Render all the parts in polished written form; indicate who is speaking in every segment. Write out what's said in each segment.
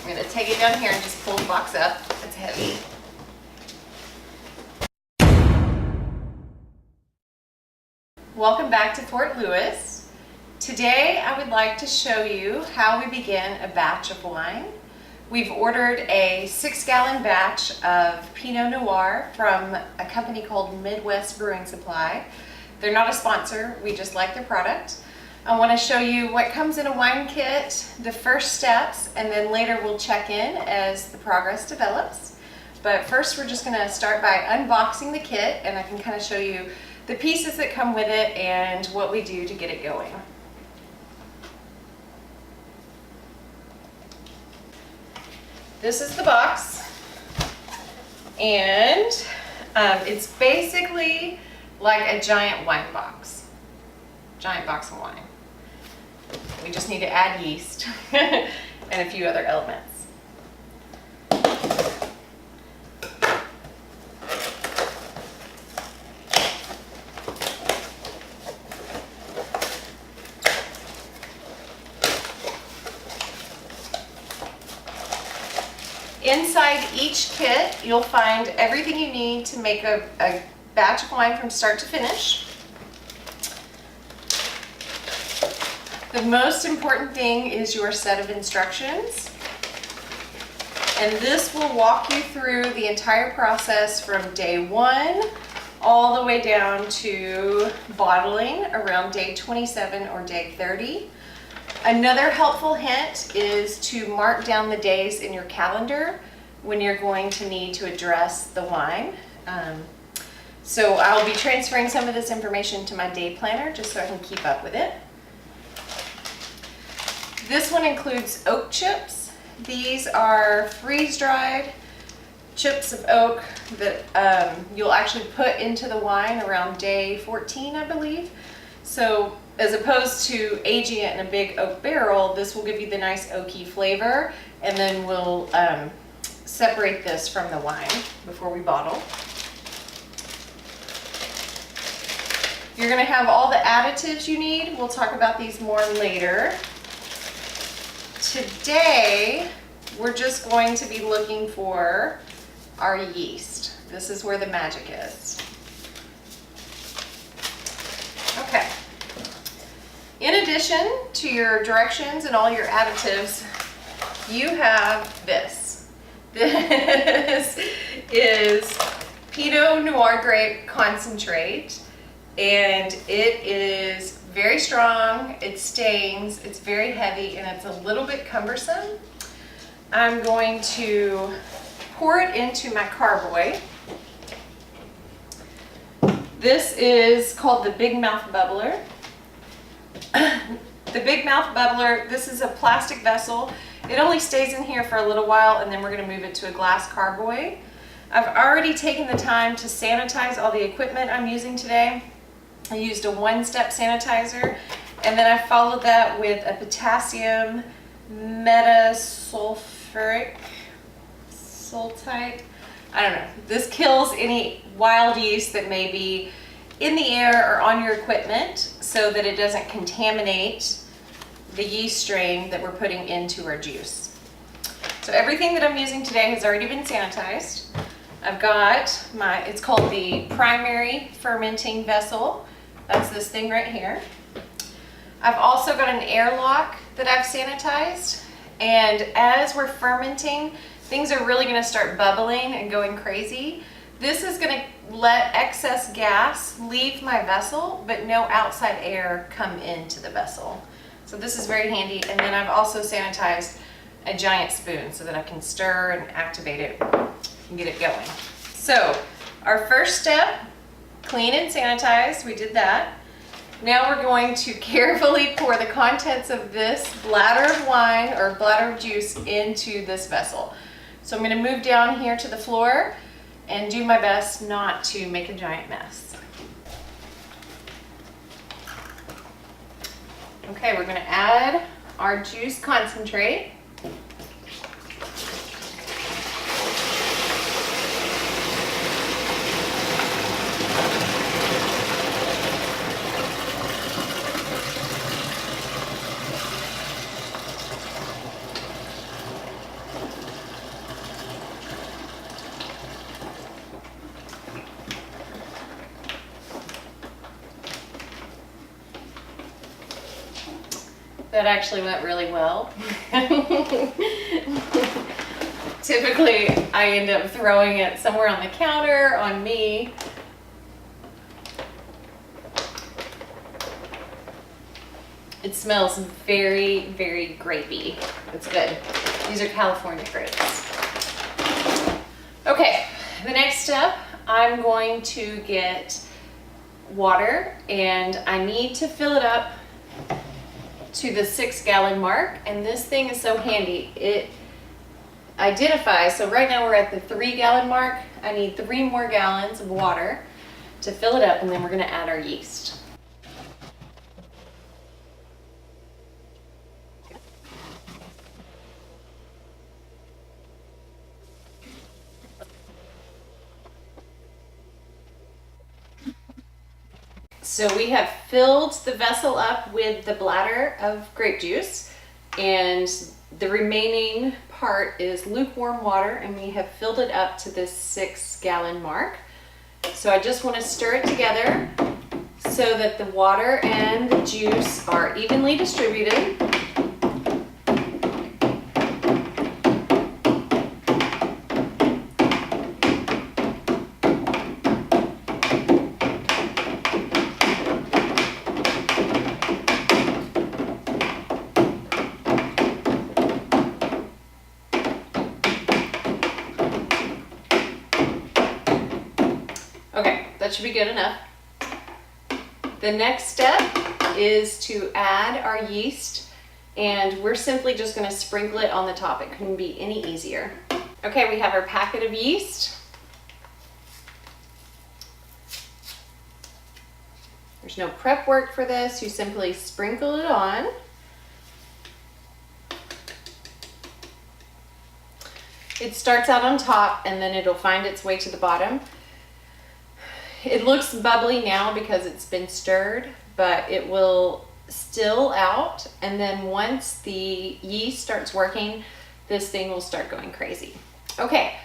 Speaker 1: I'm going to take it down here and just pull the box up. It's heavy. Welcome back to Fort Lewis. Today I would like to show you how we begin a batch of wine. We've ordered a 6-gallon batch of Pinot Noir from a company called Midwest Brewing Supply. They're not a sponsor, we just like their product. I want to show you what comes in a wine kit, the first steps, and then later we'll check in as the progress develops. But first we're just going to start by unboxing the kit, and I can kind of show you the pieces that come with it and what we do to get it going. This is the box, and it's basically like a giant wine box. Giant box of wine. We just need to add yeast and a few other elements. Inside each kit, you'll find everything you need to make a batch of wine from start to finish. The most important thing is your set of instructions. And this will walk you through the entire process from day 1 all the way down to bottling around day 27 or day 30. Another helpful hint is to mark down the days in your calendar when you're going to need to address the wine. So I'll be transferring some of this information to my day planner just so I can keep up with it. This one includes oak chips. These are freeze-dried chips of oak that you'll actually put into the wine around day 14, I believe. So as opposed to aging it in a big oak barrel, this will give you the nice oaky flavor, and then we'll separate this from the wine before we bottle. You're going to have all the additives you need. We'll talk about these more later. Today, we're just going to be looking for our yeast. This is where the magic is. Okay. In addition to your directions and all your additives, you have this. This is Pinot Noir grape concentrate, and it is very strong, it stains, it's very heavy, and it's a little bit cumbersome. I'm going to pour it into my carboy. This is called the Big Mouth Bubbler. The Big Mouth Bubbler, this is a plastic vessel. It only stays in here for a little while, and then we're going to move it to a glass carboy. I've already taken the time to sanitize all the equipment I'm using today. I used a 1-step sanitizer, and then I followed that with a potassium metasulfuric sulfite. I don't know. This kills any wild yeast that may be in the air or on your equipment so that it doesn't contaminate the yeast strain that we're putting into our juice. So everything that I'm using today has already been sanitized. I've got it's called the primary fermenting vessel. That's this thing right here. I've also got an airlock that I've sanitized, and as we're fermenting, things are really going to start bubbling and going crazy. This is going to let excess gas leave my vessel, but no outside air come into the vessel. So this is very handy, and then I've also sanitized a giant spoon so that I can stir and activate it and get it going. So our first step, clean and sanitize, we did that. Now we're going to carefully pour the contents of this bladder of wine or bladder of juice into this vessel. So I'm going to move down here to the floor and do my best not to make a giant mess. Okay, we're going to add our juice concentrate. That actually went really well. Typically, I end up throwing it somewhere on the counter, on me. It smells very, very grapey. It's good. These are California grapes. Okay, the next step, I'm going to get water, and I need to fill it up to the 6-gallon mark. And this thing is so handy. It identifies, so right now we're at the 3-gallon mark. I need 3 more gallons of water to fill it up, and then we're going to add our yeast. So we have filled the vessel up with the bladder of grape juice, and the remaining part is lukewarm water, and we have filled it up to this 6-gallon mark. So I just want to stir it together so that the water and the juice are evenly distributed. Okay, that should be good enough. The next step is to add our yeast, and we're simply just going to sprinkle it on the top. It couldn't be any easier. Okay, we have our packet of yeast. There's no prep work for this. You simply sprinkle it on. It starts out on top, and then it'll find its way to the bottom. It looks bubbly now because it's been stirred, but it will still out, and then once the yeast starts working, this thing will start going crazy. Okay,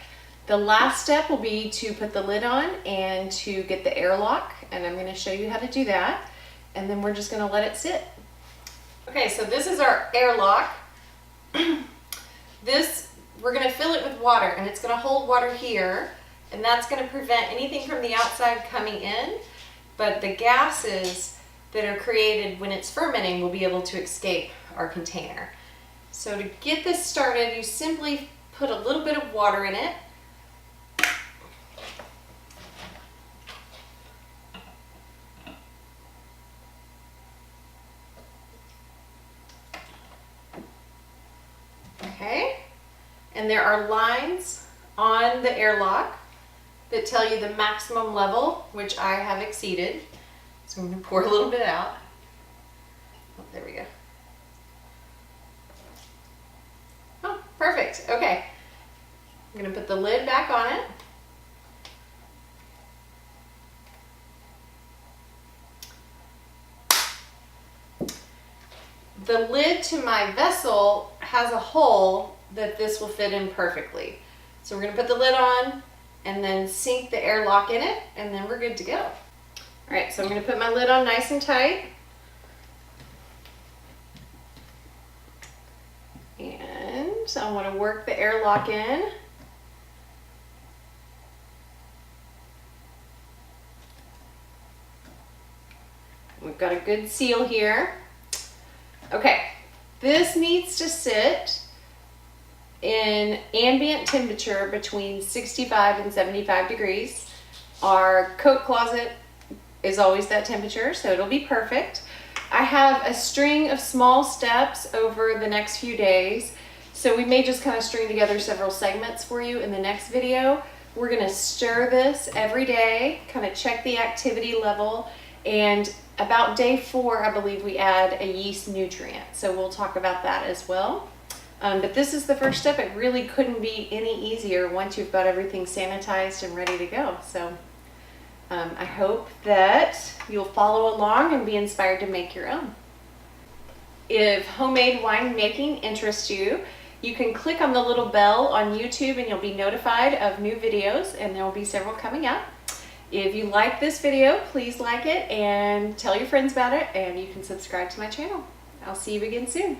Speaker 1: the last step will be to put the lid on and to get the airlock, and I'm going to show you how to do that, and then we're just going to let it sit. Okay, so this is our airlock. We're going to fill it with water, and it's going to hold water here. And that's going to prevent anything from the outside coming in, but the gases that are created when it's fermenting will be able to escape our container. So to get this started, you simply put a little bit of water in it. Okay, and there are lines on the airlock that tell you the maximum level, which I have exceeded. So I'm going to pour a little bit out. Oh, there we go. Oh, perfect. Okay. I'm going to put the lid back on it. The lid to my vessel has a hole that this will fit in perfectly. So we're going to put the lid on and then sink the airlock in it, and then we're good to go. All right, so I'm going to put my lid on nice and tight. And I want to work the airlock in. We've got a good seal here. Okay, this needs to sit in ambient temperature between 65 and 75 degrees. Our coat closet is always that temperature, so it'll be perfect. I have a string of small steps over the next few days, so we may just kind of string together several segments for you in the next video. We're going to stir this every day, kind of check the activity level, and about day 4, I believe we add a yeast nutrient, so we'll talk about that as well. But this is the first step. It really couldn't be any easier once you've got everything sanitized and ready to go. So I hope that you'll follow along and be inspired to make your own. If homemade wine making interests you, you can click on the little bell on YouTube and you'll be notified of new videos, and there will be several coming up. If you like this video, please like it and tell your friends about it, and you can subscribe to my channel. I'll see you again soon.